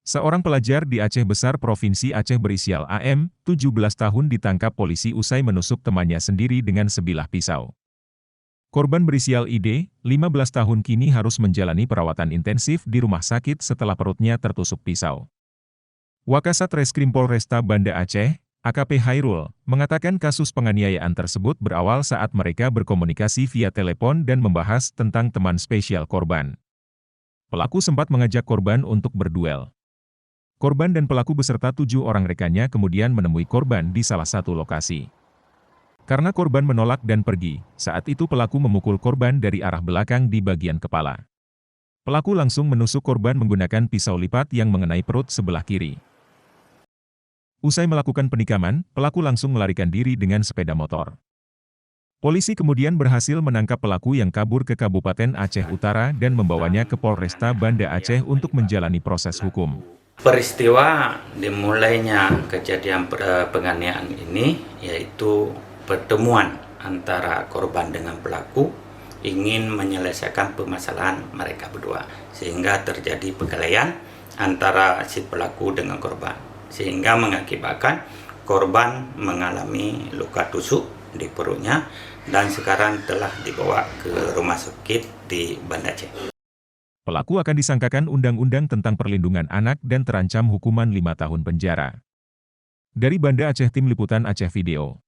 Seorang pelajar di Aceh Besar Provinsi Aceh berinisial AM, 17 tahun ditangkap polisi usai menusuk temannya sendiri dengan sebilah pisau. Korban berinisial ID, 15 tahun kini harus menjalani perawatan intensif di rumah sakit setelah perutnya tertusuk pisau. Wakasat Reskrim Polresta Banda Aceh, AKP Hairul, mengatakan kasus penganiayaan tersebut berawal saat mereka berkomunikasi via telepon dan membahas tentang teman spesial korban. Pelaku sempat mengajak korban untuk berduel. Korban dan pelaku beserta 7 orang rekannya kemudian menemui korban di salah satu lokasi. Karena korban menolak dan pergi, saat itu pelaku memukul korban dari arah belakang di bagian kepala. Pelaku langsung menusuk korban menggunakan pisau lipat yang mengenai perut sebelah kiri. Usai melakukan penikaman, pelaku langsung melarikan diri dengan sepeda motor. Polisi kemudian berhasil menangkap pelaku yang kabur ke Kabupaten Aceh Utara dan membawanya ke Polresta Banda Aceh untuk menjalani proses hukum. Peristiwa dimulainya kejadian penganiayaan ini yaitu pertemuan antara korban dengan pelaku ingin menyelesaikan permasalahan mereka berdua, sehingga terjadi perkelahian antara si pelaku dengan korban, sehingga mengakibatkan korban mengalami luka tusuk di perutnya dan sekarang telah dibawa ke rumah sakit di Banda Aceh. Pelaku akan disangkakan Undang-Undang tentang Perlindungan Anak dan terancam hukuman 5 tahun penjara. Dari Banda Aceh, Tim Liputan Aceh Video.